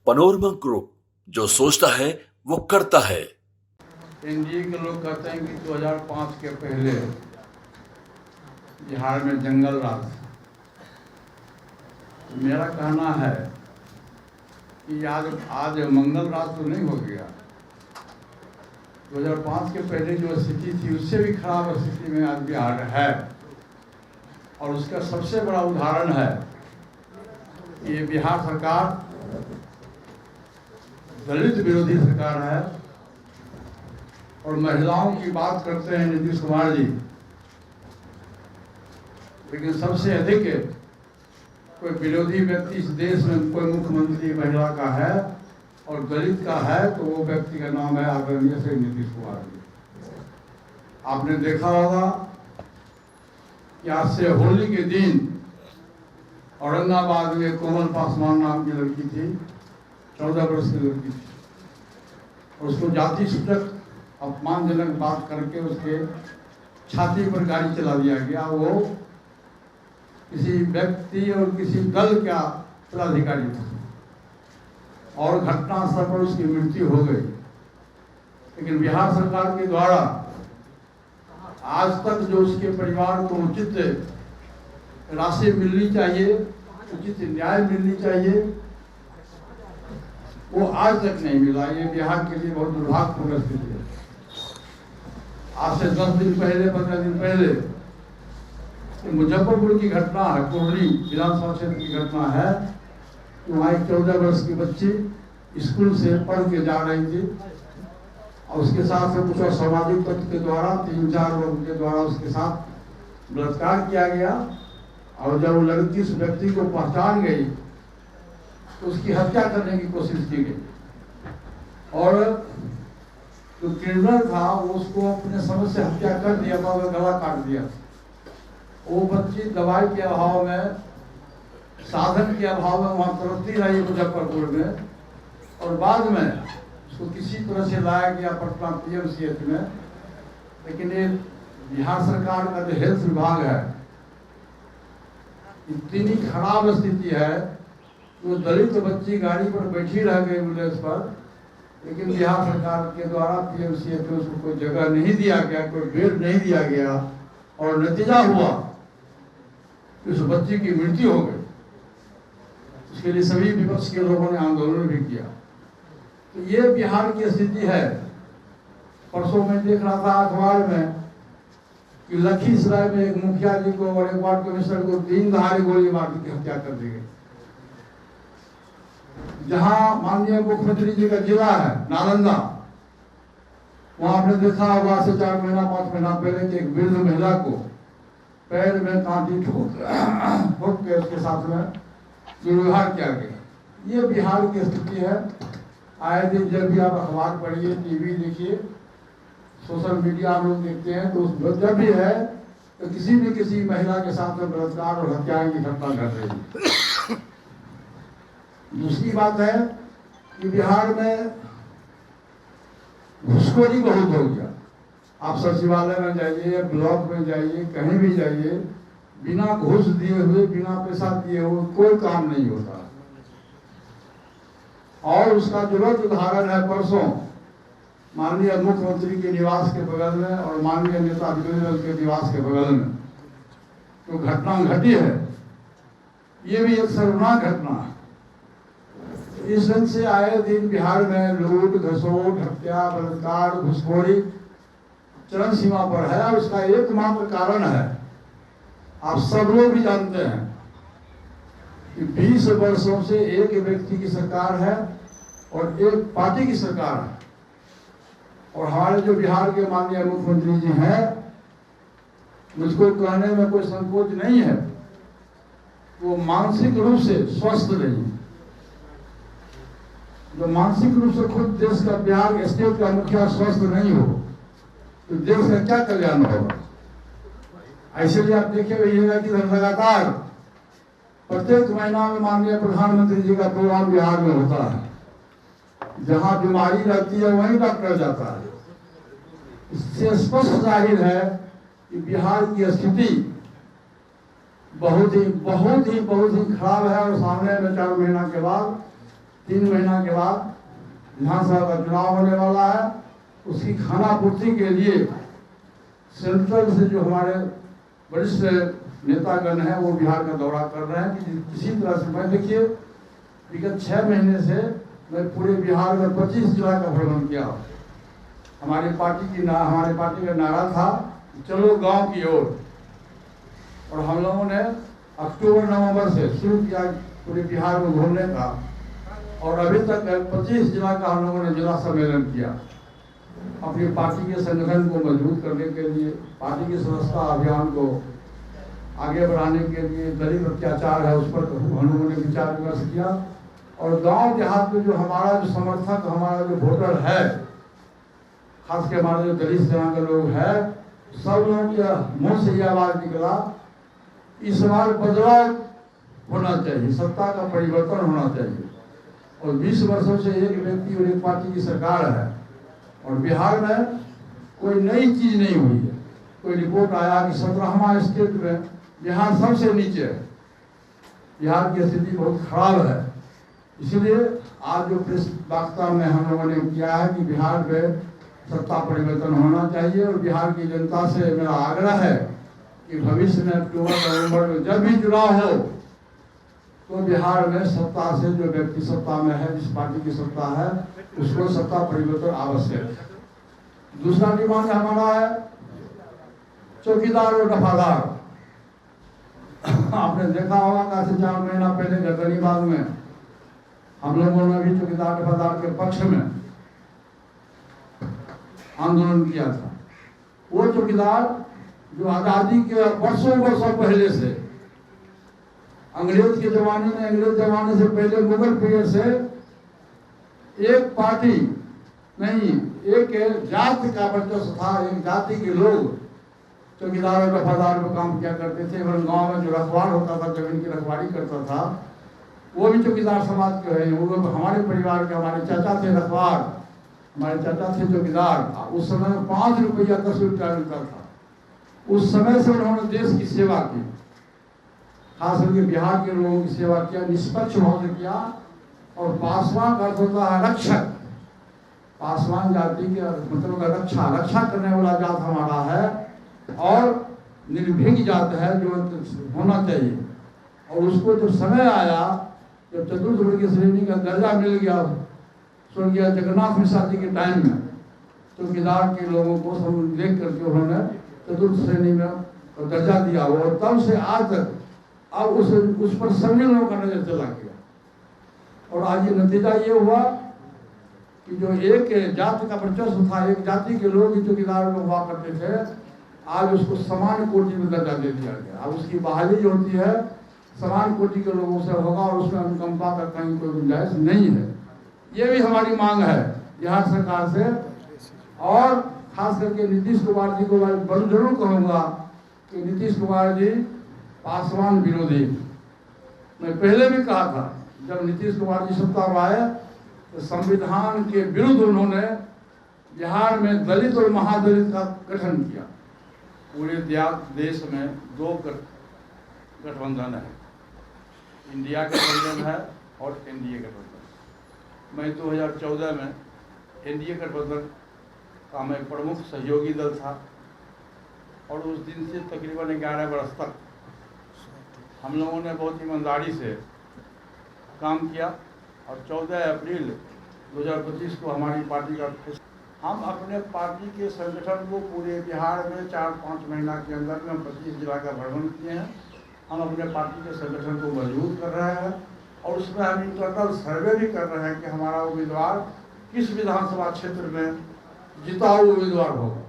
Panorama group, जो सोचता है वो करता है। एनडीए के लोग कहते हैं कि 2005 के पहले बिहार में जंगल राज था। तो मेरा कहना है कि आज मंगल राज तो नहीं हो गया। 2005 के पहले जो स्थिति थी उससे भी खराब स्थिति में आज बिहार है, और उसका सबसे बड़ा उदाहरण है ये बिहार सरकार दलित विरोधी सरकार है। और महिलाओं की बात करते हैं नीतीश कुमार जी, लेकिन सबसे अधिक कोई विरोधी व्यक्ति इस देश में कोई मुख्यमंत्री महिला का है और दलित का है तो वो व्यक्ति का नाम है आदरणीय श्री नीतीश कुमार जी। आपने देखा होगा कि आज से होली के दिन औरंगाबाद में कोमल पासवान नाम की लड़की थी, 14 वर्ष की लड़की थी, और उसको जाति सूचक अपमानजनक बात करके उसके छाती पर गाड़ी चला दिया गया। वो किसी व्यक्ति और किसी दल का पदाधिकारी था और घटनास्थल पर उसकी मृत्यु हो गई। लेकिन बिहार सरकार के द्वारा आज तक जो उसके परिवार को उचित राशि मिलनी चाहिए, उचित न्याय मिलनी चाहिए, वो आज तक नहीं मिला। ये बिहार के लिए बहुत दुर्भाग्यपूर्ण स्थिति है। आज से 10 दिन पहले, 15 दिन पहले मुजफ्फरपुर की घटना है, कोरली विधानसभा क्षेत्र की घटना है कि वहाँ एक 14 वर्ष की बच्ची स्कूल से पढ़ के जा रही थी और उसके साथ कुछ सामाजिक तत्व के द्वारा 3-4 लोगों के द्वारा उसके साथ बलात्कार किया गया। और जब वो लड़की उस व्यक्ति को पहचान गई तो उसकी हत्या करने की कोशिश की गई और जो क्रिमिनल था वो उसको अपने समझ से हत्या कर दिया था, वो गला काट दिया। वो बच्ची दवाई के अभाव में, साधन के अभाव में वहाँ तड़पती रही मुजफ्फरपुर में, और बाद में उसको किसी तरह से लाया गया पटना PMCH में। लेकिन ये बिहार सरकार का जो हेल्थ विभाग है, इतनी खराब स्थिति है, वो दलित बच्ची गाड़ी पर बैठी रह गई एम्बुलेंस पर, लेकिन बिहार सरकार के द्वारा PMCH में उसको कोई जगह नहीं दिया गया, कोई बेड नहीं दिया गया, और नतीजा हुआ उस बच्ची की मृत्यु हो गई। उसके लिए सभी विपक्ष के लोगों ने आंदोलन भी किया। तो ये बिहार की स्थिति है। परसों में देख रहा था अखबार में कि लखीसराय में एक मुखिया जी को और एक वार्ड कमिश्नर को दिन दहाड़े गोली मार के हत्या कर दी गई। जहां माननीय मुख्यमंत्री जी का जिला है नालंदा, वहां आपने देखा होगा से 4 महीना 5 महीना पहले कि एक वृद्ध महिला को पैर में कांटी ठोक के उसके साथ में दुर्व्यवहार किया गया। ये बिहार की स्थिति है। आए दिन जब भी आप अखबार पढ़िए, टीवी देखिए, सोशल मीडिया हम लोग देखते हैं, तो उस जब भी है तो किसी महिला के साथ में बलात्कार और हत्याएं की घटना घट रही है। दूसरी बात है कि बिहार में घुसखोरी बहुत हो गया। आप सचिवालय में जाइए, ब्लॉक में जाइए, कहीं भी जाइए, बिना घूस दिए हुए, बिना पैसा दिए हुए कोई काम नहीं होता। और उसका ज्वलंत उदाहरण है परसों माननीय मुख्यमंत्री के निवास के बगल में और माननीय नेता विजय के निवास के बगल में जो घटना घटी है, ये भी एक शर्मनाक घटना है। इस ढंग से आए दिन बिहार में लूट, घसोट, हत्या, बलात्कार, घुसखोरी चरम सीमा पर है। और उसका एकमात्र कारण है, आप सब लोग भी जानते हैं कि 20 वर्षों से एक व्यक्ति की सरकार है और एक पार्टी की सरकार है। और हमारे जो बिहार के माननीय मुख्यमंत्री जी हैं, मुझको कहने में कोई संकोच नहीं है, वो मानसिक रूप से स्वस्थ नहीं। जो मानसिक रूप से खुद देश का, बिहार स्टेट का मुखिया स्वस्थ नहीं हो तो देश का क्या कल्याण होगा। ऐसे लिए आप देखे रहिएगा कि लगातार प्रत्येक महीना में माननीय प्रधानमंत्री जी का प्रोग्राम बिहार में होता है। जहां बीमारी रहती है वहीं डॉक्टर जाता है। इससे स्पष्ट जाहिर है कि बिहार की स्थिति बहुत ही खराब है। और सामने में 4 महीना के बाद 3 महीना के बाद विधानसभा का चुनाव होने वाला है। उसकी खानापूर्ति के लिए सेंट्रल से जो हमारे वरिष्ठ नेतागण हैं वो बिहार का दौरा कर रहे हैं कि किसी तरह से। मैं देखिए विगत 6 महीने से मैं पूरे बिहार में 25 जिला का भ्रमण किया। हमारी पार्टी का नारा था चलो गांव की ओर, और हम लोगों ने अक्टूबर नवंबर से शुरू किया पूरे बिहार में घूमने का, और अभी तक 25 जिला का हम लोगों ने जिला सम्मेलन किया अपनी पार्टी के संगठन को मजबूत करने के लिए, पार्टी की सदस्यता अभियान को आगे बढ़ाने के लिए। दलित अत्याचार है उस पर हम लोगों ने विचार विमर्श किया, और गांव देहात में जो हमारा जो समर्थक, हमारा जो वोटर है, खास के हमारे जो दलित जनांग लोग है, सब लोगों के मुंह से यह आवाज निकला इस बार बदलाव होना चाहिए, सत्ता का परिवर्तन होना चाहिए। और 20 वर्षों से एक व्यक्ति और एक पार्टी की सरकार है, और बिहार में कोई नई चीज नहीं हुई है। कोई रिपोर्ट आया कि 17वां स्टेट में बिहार सबसे नीचे है। बिहार की स्थिति बहुत खराब है। इसलिए आज जो प्रेस वार्ता में हम लोगों ने किया है कि बिहार में सत्ता परिवर्तन होना चाहिए, और बिहार की जनता से मेरा आग्रह है कि भविष्य में अक्टूबर नवंबर में जब भी चुनाव हो तो बिहार में सत्ता से जो व्यक्ति सत्ता में है, जिस पार्टी की सत्ता है, उसको सत्ता परिवर्तन आवश्यक है। दूसरा डिमांड हमारा है चौकीदार और दफादार। आपने देखा होगा कि 4 महीना पहले गर्दनीबाग में हम लोगों ने भी चौकीदार दफादार के पक्ष में आंदोलन किया था। वो चौकीदार जो आजादी के वर्षों पहले से, अंग्रेज जमाने से पहले, मुगल पीरियड से एक पार्टी नहीं, एक जाति का वर्चस्व था। एक जाति के लोग चौकीदार और दफादार में काम किया करते थे। और गांव में जो रखवार होता था, जमीन की रखवारी करता था, वो भी चौकीदार समाज के हैं। वो हमारे परिवार के, हमारे चाचा थे रखवार, हमारे चाचा थे चौकीदार। उस समय 5 रुपया 10 रुपया मिलता था। उस समय से उन्होंने देश की सेवा की, खास करके बिहार के लोगों की सेवा किया, निष्पक्ष भाव से किया। और पासवान का अर्थ होता है रक्षक। पासवान जाति के मतलब रक्षा करने वाला जात हमारा है, और निर्भीक जात है जो होना चाहिए। और उसको जब समय आया, जब चतुर्थ वर्ग की श्रेणी का दर्जा मिल गया स्वर्गीय जगन्नाथ मिश्रा जी के टाइम में, चौकीदार के लोगों को सब देख करके उन्होंने चतुर्थ श्रेणी में दर्जा दिया। और तब से आज तक अब उस पर सभी लोगों का नजर चला गया। और आज ये नतीजा ये हुआ कि जो एक जाति का वर्चस्व था, एक जाति के लोग ही चौकीदार में हुआ करते थे, आज उसको समान कोटि में दर्जा दे दिया गया। अब उसकी बहाली जो होती है समान कोटि के लोगों से होगा, और उसमें अनुकंपा का कहीं कोई गुंजाइश नहीं है। ये भी हमारी मांग है बिहार सरकार से। और खास करके नीतीश कुमार जी को मैं जरूर कहूँगा कि नीतीश कुमार जी पासवान विरोधी। मैं पहले भी कहा था, जब नीतीश कुमार जी सत्ता में आए तो संविधान के विरुद्ध उन्होंने बिहार में दलित और महादलित का गठन किया। पूरे देश में 2 गठबंधन है, इंडिया गठबंधन है और एनडीए गठबंधन। मैं 2014 में एनडीए गठबंधन का मैं प्रमुख सहयोगी दल था, और उस दिन से तकरीबन 11 वर्ष तक हम लोगों ने बहुत ईमानदारी से काम किया। और 14 अप्रैल 2025 को हमारी पार्टी का हम अपने पार्टी के संगठन को पूरे बिहार में 4-5 महीना के अंदर में 25 जिला का भ्रमण किए हैं। हम अपने पार्टी के संगठन को मजबूत कर रहे हैं, और उसमें हम इंटरनल सर्वे भी कर रहे हैं कि हमारा उम्मीदवार किस विधानसभा क्षेत्र में जीता हुआ उम्मीदवार होगा।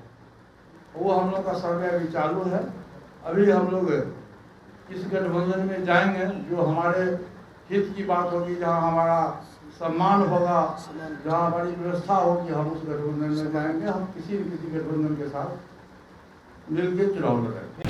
वो हम लोग का सर्वे अभी चालू है। अभी हम लोग इस गठबंधन में जाएंगे जो हमारे हित की बात होगी, जहाँ हमारा सम्मान होगा, जहाँ हमारी व्यवस्था होगी, हम उस गठबंधन में जाएंगे। हम किसी न किसी गठबंधन के साथ मिलकर चुनाव लड़ेंगे।